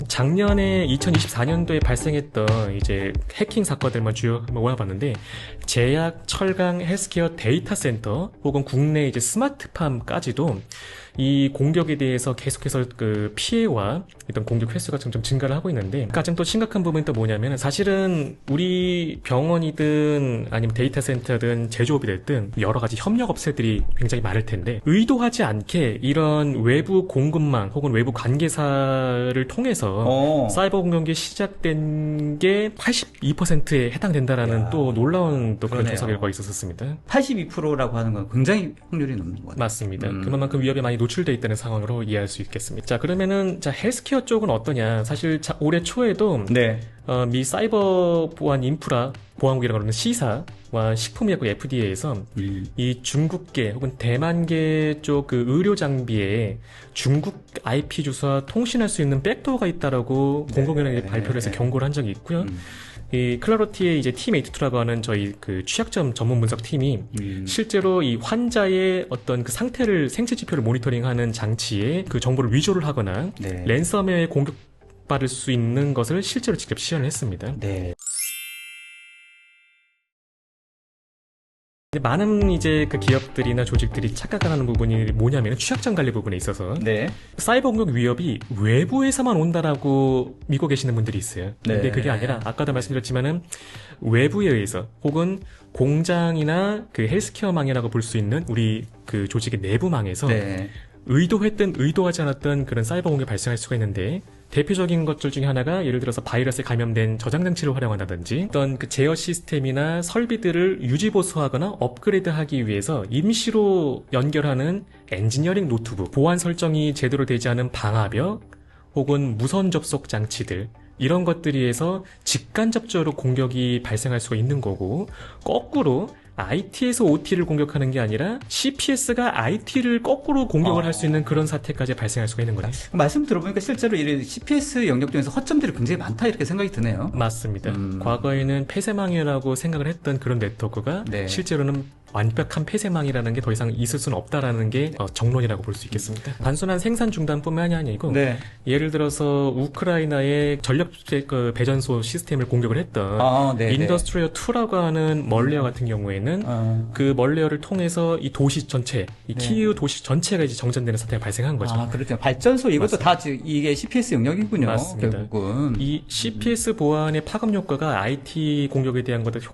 작년에 2024년도에 발생했던 이제 해킹 사건들만 주요 한번 모아봤는데, 제약, 철강, 헬스케어, 데이터 센터 혹은 국내 이제 스마트팜까지도 이 공격에 대해서 계속해서 그 피해와 어떤 공격 횟수가 점점 증가를 하고 있는데, 가장 또 심각한 부분이 또 뭐냐면, 사실은 우리 병원이든 아니면 데이터 센터든 제조업이 됐든 여러 가지 협력 업체들이 굉장히 많을 텐데, 의도하지 않게 이런 외부 공급망 혹은 외부 관계사를 통해서 사이버 공격이 시작된 게 82%에 해당된다라는 이야, 또 놀라운 또 그런 그러네요. 조사 결과가 있었습니다. 82%라고 하는 건 굉장히 확률이 높은 것 같아요. 맞습니다. 그만큼 위협에 많이 노출되어 있다는 상황으로 이해할 수 있겠습니다. 자, 그러면은 자, 헬스케어 쪽은 어떠냐? 사실 올해 초에도 네. 미 사이버 보안 인프라 보안국이라고 하는 C사와 식품의약국 FDA에서 이 중국계 혹은 대만계 쪽 그 의료 장비에 중국 IP 주소와 통신할 수 있는 백도어가 있다라고 공공연하게 발표를 해서 경고를 한 적이 있고요. 이 클라로티의 이제 팀82라고 하는 저희 그 취약점 전문 분석 팀이 실제로 이 환자의 어떤 그 상태를 생체 지표를 모니터링하는 장치에 그 정보를 위조를 하거나 네. 랜섬웨어에 공격받을 수 있는 것을 실제로 직접 시연을 했습니다. 네. 많은 이제 그 기업들이나 조직들이 착각하는 부분이 뭐냐면 취약점 관리 부분에 있어서 네. 사이버 공격 위협이 외부에서만 온다라고 믿고 계시는 분들이 있어요. 근데 네. 그게 아니라 아까도 말씀드렸지만은 외부에 의해서 혹은 공장이나 그 헬스케어망이라고 볼 수 있는 우리 그 조직의 내부망에서 네. 의도했든 의도하지 않았던 그런 사이버 공격이 발생할 수가 있는데, 대표적인 것들 중에 하나가 예를 들어서 바이러스에 감염된 저장장치를 활용한다든지 어떤 그 제어 시스템이나 설비들을 유지보수하거나 업그레이드하기 위해서 임시로 연결하는 엔지니어링 노트북, 보안 설정이 제대로 되지 않은 방화벽 혹은 무선 접속 장치들, 이런 것들에 의해서 직간접적으로 공격이 발생할 수가 있는 거고, 거꾸로 IT에서 OT를 공격하는 게 아니라 CPS가 IT를 거꾸로 공격을 할 수 있는 그런 사태까지 발생할 수가 있는 거죠. 말씀 들어보니까 실제로 이 CPS 영역 중에서 허점들이 굉장히 많다 이렇게 생각이 드네요. 맞습니다. 과거에는 폐쇄망이라고 생각을 했던 그런 네트워크가 네. 실제로는 완벽한 폐쇄망이라는 게 더 이상 있을 수는 없다라는 게 정론이라고 볼 수 있겠습니다. 단순한 생산 중단뿐만이 아니고 네. 예를 들어서 우크라이나의 전력 배전소 시스템을 공격을 했던 네. 인더스트리얼 2라고 하는 멀레어 같은 경우에는 그 멀레어를 통해서 이 도시 전체, 이 키이우 도시 전체가 이제 정전되는 사태가 발생한 거죠. 그렇죠. 발전소 이것도 다 이게 CPS 영역이군요. 맞습니다. 결국은. 이 CPS 보안의 파급 효과가 IT 공격에 대한 것보다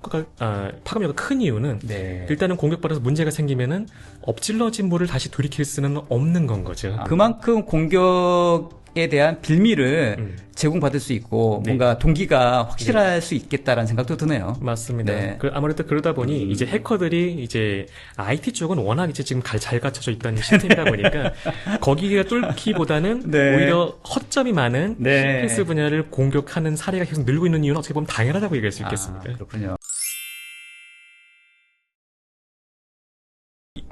파급 효과가 큰 이유는 네. 일단은 공격받아서 문제가 생기면은 엎질러진 물을 다시 돌이킬 수는 없는 건 거죠. 그만큼 공격에 대한 빌미를 제공받을 수 있고 네. 뭔가 동기가 확실할 수 있겠다라는 생각도 드네요. 맞습니다. 네. 아무래도 그러다 보니 이제 해커들이 이제 IT 쪽은 워낙 이제 지금 잘 갖춰져 있던 시스템이다 보니까 거기가 뚫기보다는 네. 오히려 허점이 많은 네. CPS 분야를 공격하는 사례가 계속 늘고 있는 이유는 어떻게 보면 당연하다고 얘기할 수 있겠습니다. 그렇군요.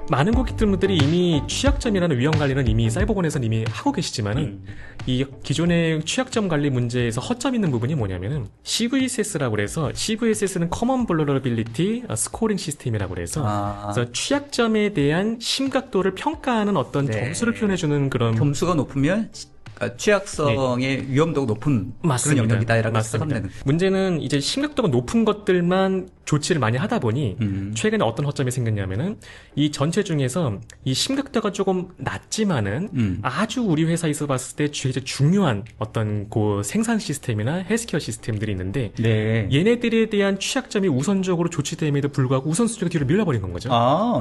많은 고객들분들이 이미 취약점이라는 위험 관리는 이미 사이버곤에서는 이미 하고 계시지만은 이 기존의 취약점 관리 문제에서 허점 있는 부분이 뭐냐면은 CVSS라고 그래서 CVSS는 Common Vulnerability Scoring System이라고 그래서 그래서 취약점에 대한 심각도를 평가하는 어떤 네. 점수를 표현해주는 그런 점수가 높으면 취약성의 위험도가 높은 맞습니다. 그런 영역이다라고 맞습니다. 생각하면 되는. 문제는 이제 심각도가 높은 것들만 조치를 많이 하다 보니 최근에 어떤 허점이 생겼냐면은 이 전체 중에서 이 심각도가 조금 낮지만은 아주 우리 회사에서 봤을 때 되게 중요한 어떤 그 생산 시스템이나 헬스케어 시스템들이 있는데 네. 얘네들에 대한 취약점이 우선적으로 조치됨에도 불구하고 우선순위가 뒤로 밀려버린 건 거죠.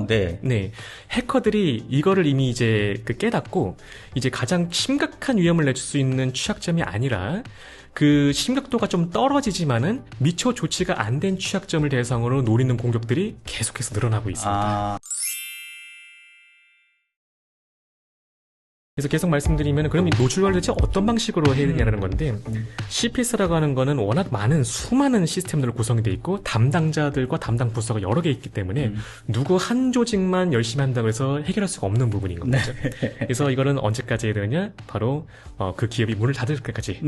네. 네. 해커들이 이거를 이미 이제 깨닫고 이제 가장 심각한 위험을 낼 수 있는 취약점이 아니라 그 심각도가 좀 떨어지지만은 미처 조치가 안 된 취약점을 대상으로 노리는 공격들이 계속해서 늘어나고 있습니다. 그래서 계속 말씀드리면 그럼 이 노출 관리를 대체 어떤 방식으로 해야 되냐는 건데 CPS라고 하는 거는 워낙 많은 수많은 시스템들로 구성이 돼 있고 담당자들과 담당 부서가 여러 개 있기 때문에 누구 한 조직만 열심히 한다고 해서 해결할 수가 없는 부분인 거죠. 그래서 이거는 언제까지 해야 되느냐? 바로 그 기업이 문을 닫을 때까지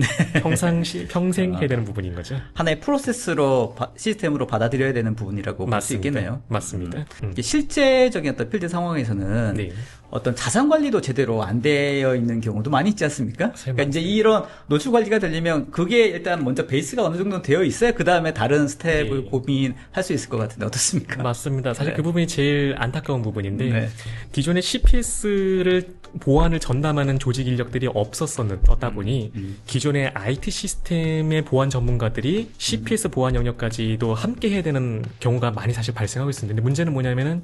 평생 해야 되는 부분인 거죠. 하나의 프로세스로 시스템으로 받아들여야 되는 부분이라고 볼 수 있겠네요. 맞습니다. 실제적인 어떤 필드 상황에서는 네. 어떤 자산 관리도 제대로 안 돼 되어 있는 경우도 많이 있지 않습니까? 그러니까 이제 이런 노출 관리가 되려면 그게 일단 먼저 베이스가 어느 정도 되어 있어야 그 다음에 다른 스텝을 네. 고민할 수 있을 것 같은데 어떻습니까? 맞습니다. 사실 네. 그 부분이 제일 안타까운 부분인데 네. 기존의 CPS를 보안을 전담하는 조직 인력들이 없었다 보니 기존의 IT 시스템의 보안 전문가들이 CPS 보안 영역까지도 함께 해야 되는 경우가 많이 사실 발생하고 있습니다. 근데 문제는 뭐냐면은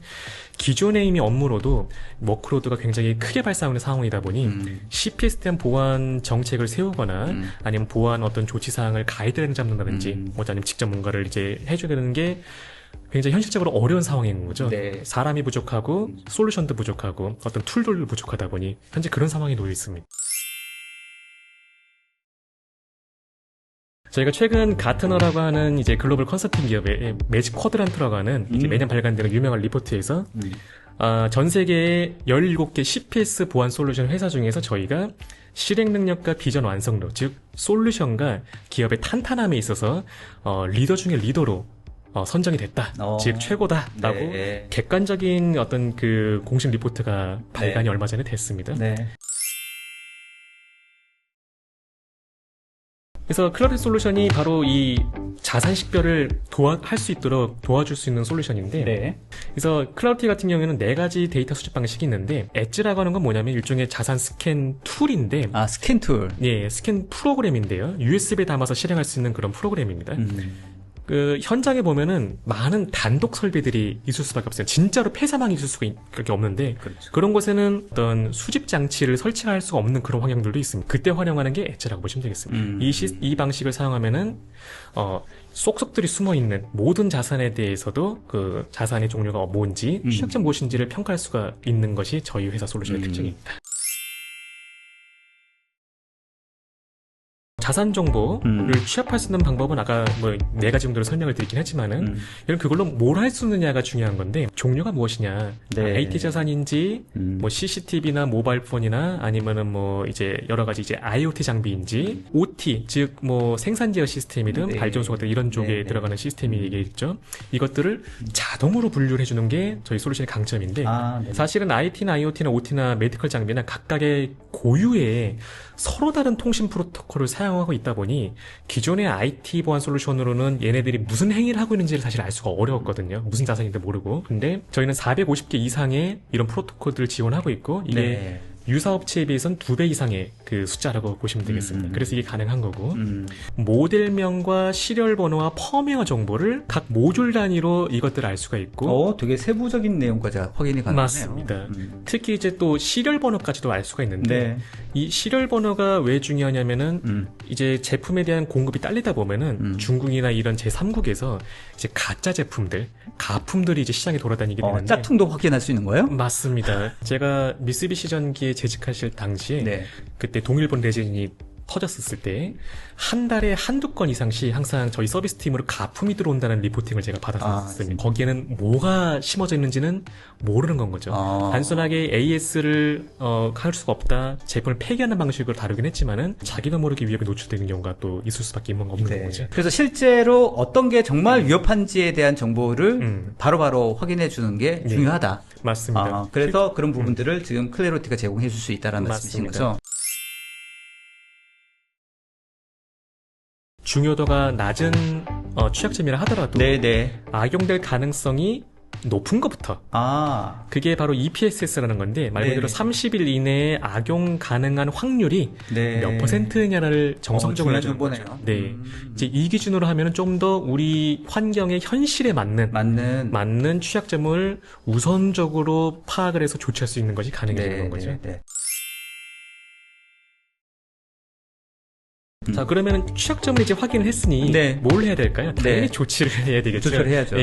기존의 이미 업무로도 워크로드가 굉장히 크게 발생하는 상황이다 보니 CPS에 대한 보안 정책을 세우거나 아니면 보안 어떤 조치사항을 가이드라인을 잡는다든지 뭐 아니면 직접 뭔가를 이제 해줘야 되는 게 굉장히 현실적으로 어려운 상황인 거죠. 네. 사람이 부족하고 솔루션도 부족하고 어떤 툴도 부족하다 보니 현재 그런 상황이 놓여 있습니다. 저희가 최근 가트너라고 하는 이제 글로벌 컨설팅 기업의 매직 쿼드란트라고 하는 이제 매년 발간되는 유명한 리포트에서 전 세계의 17개 CPS 보안 솔루션 회사 중에서 저희가 실행 능력과 비전 완성도, 즉 솔루션과 기업의 탄탄함에 있어서 리더 중에 리더로 선정이 됐다. 즉 최고다라고 네. 객관적인 어떤 그 공식 리포트가 발간이 얼마 전에 됐습니다. 네. 그래서 클라우드 솔루션이 바로 이 자산 식별을 할 수 있도록 도와줄 수 있는 솔루션인데 네. 그래서 클라우드 같은 경우에는 4가지 데이터 수집 방식이 있는데 엣지라고 하는 건 뭐냐면 일종의 자산 스캔 툴인데 스캔 툴. 예, 스캔 프로그램인데요. USB에 담아서 실행할 수 있는 그런 프로그램입니다. 그 현장에 보면은 많은 단독 설비들이 있을 수밖에 없어요. 진짜로 폐사망이 있을 수가 그렇게 없는데 그렇죠. 그런 곳에는 어떤 수집 장치를 설치할 수가 없는 그런 환경들도 있습니다. 그때 활용하는 게 엣지라고 보시면 되겠습니다. 이 방식을 사용하면은 쏙쏙들이 숨어 있는 모든 자산에 대해서도 그 자산의 종류가 뭔지 취약점 무엇인지를 평가할 수가 있는 것이 저희 회사 솔루션의 특징입니다. 자산 정보를 취합할 수 있는 방법은 아까 뭐 4가지 정도로 설명을 드리긴 했지만은 이런 그걸로 뭘 할 수 있느냐가 중요한 건데 종류가 무엇이냐, 네. IT 자산인지 뭐 CCTV나 모바일 폰이나 아니면은 뭐 이제 여러 가지 이제 IoT 장비인지 OT 즉 뭐 생산 제어 시스템이든 네. 발전소 같은 이런 쪽에 네. 들어가는 시스템이겠죠. 이것들을 자동으로 분류를 해주는 게 저희 솔루션의 강점인데 네. 사실은 IT나 IoT나 OT나 메디컬 장비나 각각의 고유의 서로 다른 통신 프로토콜을 사용하고 있다 보니 기존의 IT 보안 솔루션으로는 얘네들이 무슨 행위를 하고 있는지를 사실 알 수가 어려웠거든요. 무슨 자산인지 모르고. 근데 저희는 450개 이상의 이런 프로토콜들을 지원하고 있고 이게 네. 유사업체에 비해서는 2배 이상의 그 숫자라고 보시면 되겠습니다. 그래서 이게 가능한 거고 모델명과 시리얼 번호와 펌웨어 정보를 각 모듈 단위로 이것들을 알 수가 있고 되게 세부적인 내용까지 확인이 가능하네요. 맞습니다. 특히 이제 또 시리얼 번호까지도 알 수가 있는데 네. 이 시리얼 번호가 왜 중요하냐면은 이제 제품에 대한 공급이 딸리다 보면은 중국이나 이런 제3국에서 이제 가짜 제품들, 가품들이 이제 시장에 돌아다니게 되는데 짝퉁도 확인할 수 있는 거예요? 맞습니다. 제가 미쓰비시 전기에 재직하실 당시에 네. 그때 동일본 레진이 터졌었을 때 한 달에 한두 건 이상씩 항상 저희 서비스 팀으로 가품이 들어온다는 리포팅을 제가 받았었습니다. 거기에는 뭐가 심어져 있는지는 모르는 건 거죠. 단순하게 AS를 할 수가 없다, 제품을 폐기하는 방식으로 다루긴 했지만은 자기가 모르게 위협에 노출되는 경우가 또 있을 수밖에 없는 거죠. 그래서 실제로 어떤 게 정말 위협한지에 대한 정보를 바로바로 확인해 주는 게 중요하다. 맞습니다. 그래서 그런 부분들을 지금 클래로티가 제공해 줄 수 있다는 말씀이신 거죠? 중요도가 낮은 취약점이라 하더라도 네네. 악용될 가능성이 높은 것부터 그게 바로 EPSS라는 건데 말 그대로 30일 이내에 악용 가능한 확률이 몇 퍼센트냐를 정성적으로 해주는 거죠. 네. 이제 이 기준으로 하면은 좀 더 우리 환경의 현실에 맞는 취약점을 우선적으로 파악을 해서 조치할 수 있는 것이 가능해지는 거죠. 자, 그러면 취약점을 이제 확인을 했으니 뭘 해야 될까요? 당연히 조치를 해야 되겠죠. 조치를 해야죠.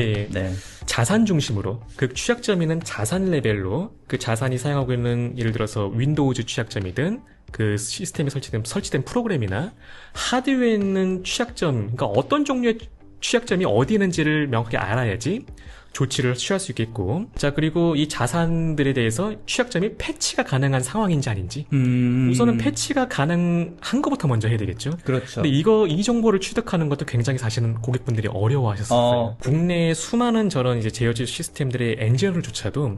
자산 중심으로 그 취약점 있는 자산 레벨로 그 자산이 사용하고 있는 예를 들어서 윈도우즈 취약점이든 그 시스템에 설치된 프로그램이나 하드웨어에 있는 취약점, 그러니까 어떤 종류의 취약점이 어디 있는지를 명확하게 알아야지 조치를 취할 수 있겠고, 자, 그리고 이 자산들에 대해서 취약점이 패치가 가능한 상황인지 아닌지, 우선은 패치가 가능한 것부터 먼저 해야 되겠죠. 그렇죠. 근데 이 정보를 취득하는 것도 굉장히 사실은 고객분들이 어려워하셨어요. 국내의 수많은 저런 이제 제어 시스템들의 엔지니어들조차도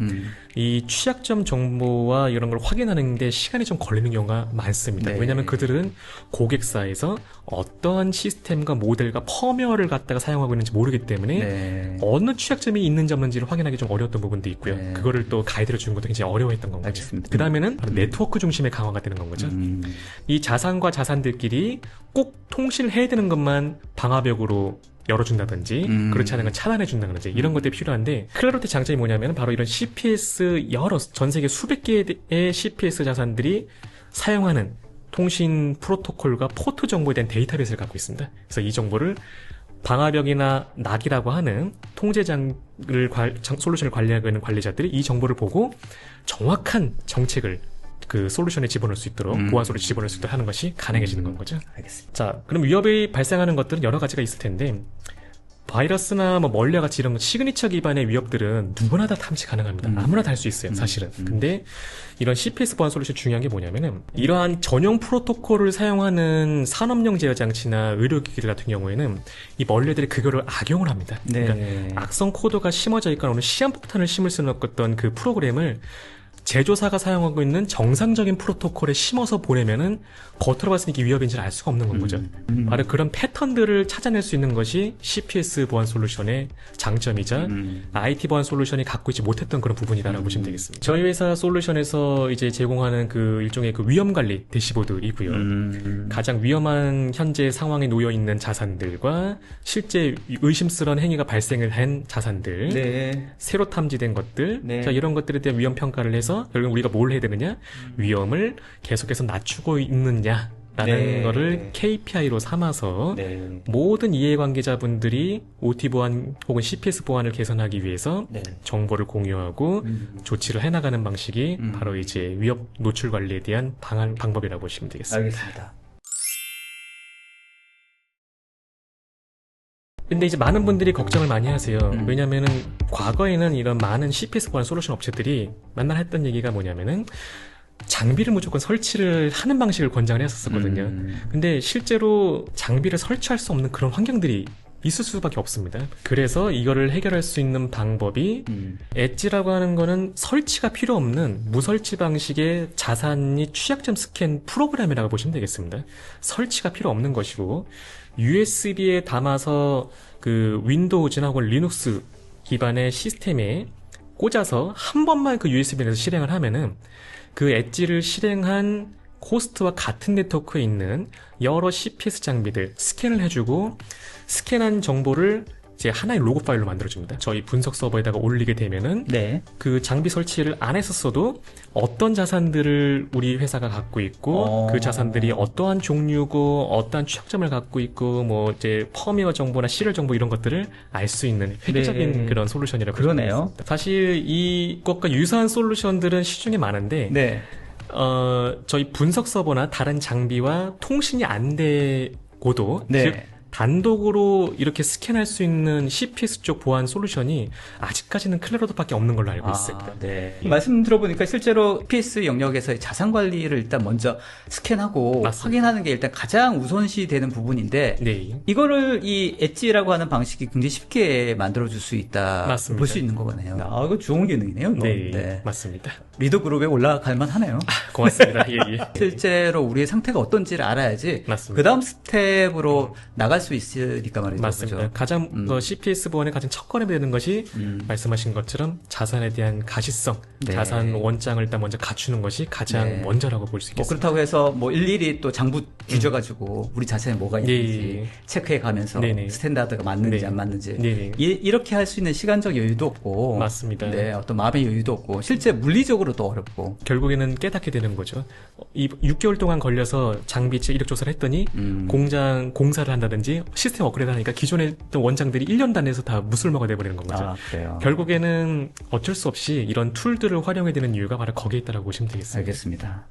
이 취약점 정보와 이런 걸 확인하는데 시간이 좀 걸리는 경우가 많습니다. 네. 왜냐하면 그들은 고객사에서 어떠한 시스템과 모델과 펌웨어를 갖다가 사용하고 있는지 모르기 때문에 네. 어느 취약점이 있는지 없는지를 확인하기 좀 어려웠던 부분도 있고요. 네. 그거를 또 가이드를 주는 것도 굉장히 어려워했던 건 거죠. 알겠습니다. 그 다음에는 바로 네트워크 중심의 강화가 되는 건 거죠. 이 자산과 자산들끼리 꼭 통신을 해야 되는 것만 방화벽으로 열어준다든지 그렇지 않은 건 차단해준다든지 이런 것들이 필요한데, 클라로트의 장점이 뭐냐면 바로 이런 CPS 전 세계 수백 개의 CPS 자산들이 사용하는 통신 프로토콜과 포트 정보에 대한 데이터베이스를 갖고 있습니다. 그래서 이 정보를 방화벽이나 낙이라고 하는 솔루션을 관리하고 있는 관리자들이 이 정보를 보고 정확한 정책을 그 솔루션에 집어넣을 수 있도록, 보안 솔루션에 집어넣을 수 있도록 하는 것이 가능해지는 건 거죠. 알겠습니다. 자, 그럼 위협이 발생하는 것들은 여러 가지가 있을 텐데, 바이러스나 뭐 멀리와 같이 이런 시그니처 기반의 위협들은 누구나 다 탐지 가능합니다. 아무나 다 할 수 있어요, 사실은. 근데 이런 CPS 보안 솔루션 중요한 게 뭐냐면은, 이러한 전용 프로토콜을 사용하는 산업용 제어 장치나 의료기기들 같은 경우에는 이 멀리들이 그거를 악용을 합니다. 네. 그러니까 악성 코드가 심어져 있거나 오늘 시한폭탄을 심을 수 없었던 그 프로그램을 제조사가 사용하고 있는 정상적인 프로토콜에 심어서 보내면은 겉으로 봤을 때 이게 위협인지를 알 수가 없는 건 거죠. 바로 그런 패턴들을 찾아낼 수 있는 것이 CPS 보안 솔루션의 장점이자 IT 보안 솔루션이 갖고 있지 못했던 그런 부분이다라고 보시면 되겠습니다. 저희 회사 솔루션에서 이제 제공하는 그 일종의 그 위험 관리 대시보드이고요. 가장 위험한 현재 상황에 놓여 있는 자산들과 실제 의심스러운 행위가 발생을 한 자산들, 네. 새로 탐지된 것들, 네. 자, 이런 것들에 대한 위험 평가를 해서 결국 우리가 뭘 해야 되느냐, 위험을 계속해서 낮추고 있느냐라는 네. 거를 KPI로 삼아서 네. 모든 이해관계자분들이 OT 보안 혹은 CPS 보안을 개선하기 위해서 네. 정보를 공유하고 조치를 해나가는 방식이 바로 이제 위협 노출 관리에 대한 방법이라고 보시면 되겠습니다. 알겠습니다. 근데 이제 많은 분들이 걱정을 많이 하세요. 왜냐면은 과거에는 이런 많은 CPS 보안 솔루션 업체들이 맨날 했던 얘기가 뭐냐면은 장비를 무조건 설치를 하는 방식을 권장을 했었거든요. 근데 실제로 장비를 설치할 수 없는 그런 환경들이 있을 수밖에 없습니다. 그래서 이거를 해결할 수 있는 방법이 엣지라고 하는 거는 설치가 필요 없는 무설치 방식의 자산이 취약점 스캔 프로그램이라고 보시면 되겠습니다. 설치가 필요 없는 것이고, USB에 담아서 그 윈도우즈나 혹은 리눅스 기반의 시스템에 꽂아서 한 번만 그 USB 내에서 실행을 하면은 그 엣지를 실행한 호스트와 같은 네트워크에 있는 여러 CPS 장비들 스캔을 해주고, 스캔한 정보를 이제 하나의 로그 파일로 만들어줍니다. 저희 분석 서버에다가 올리게 되면은 네. 그 장비 설치를 안 했었어도 어떤 자산들을 우리 회사가 갖고 있고 그 자산들이 어떠한 종류고 어떠한 취약점을 갖고 있고 뭐 이제 펌웨어 정보나 시리얼 정보 이런 것들을 알 수 있는 획기적인 네. 그런 솔루션이라고 그러네요. 보겠습니다. 사실 이것과 유사한 솔루션들은 시중에 많은데 네. 저희 분석 서버나 다른 장비와 통신이 안 되고도 네. 즉 단독으로 이렇게 스캔할 수 있는 CPS 쪽 보안 솔루션이 아직까지는 클레로드밖에 없는 걸로 알고 있습니다. 네. 말씀 들어보니까 실제로 CPS 영역에서의 자산 관리를 일단 먼저 스캔하고 맞습니다. 확인하는 게 일단 가장 우선시 되는 부분인데, 네. 이거를 이 엣지라고 하는 방식이 굉장히 쉽게 만들어줄 수 있다. 맞습니다. 볼 수 있는 거네요. 아, 이거 좋은 기능이네요. 이거. 네, 맞습니다. 리더 그룹에 올라갈 만하네요. 고맙습니다. 예, 예. 실제로 우리의 상태가 어떤지를 알아야지 맞습니다. 그 다음 스텝으로 나갈 수 있으니까 말이죠. 맞습니다. 그죠? 가장 CPS 보안의 가장 첫걸음이 되는 것이 말씀하신 것처럼 자산에 대한 가시성, 네. 자산 원장을 일단 먼저 갖추는 것이 가장 네. 먼저라고 볼 수 뭐 있겠습니다. 그렇다고 해서 뭐 일일이 또 장부 뒤져가지고 우리 자산에 뭐가 있는지 예. 체크해 가면서 네네. 스탠다드가 맞는지 네. 안 맞는지 네네. 이렇게 할 수 있는 시간적 여유도 없고, 맞습니다. 네, 어떤 마음의 여유도 없고, 실제 물리적으로도 어렵고. 결국에는 깨닫게 되는 거죠. 이 6개월 동안 걸려서 장비 이력 조사를 했더니 공사를 한다든지 시스템 업그레이드 하니까 기존에 있던 원장들이 1년 단위에서 다 무술모가 돼버리는 건 거죠. 아, 그래요. 결국에는 어쩔 수 없이 이런 툴들을 활용해야 되는 이유가 바로 거기에 있다고 보시면 되겠습니다. 알겠습니다.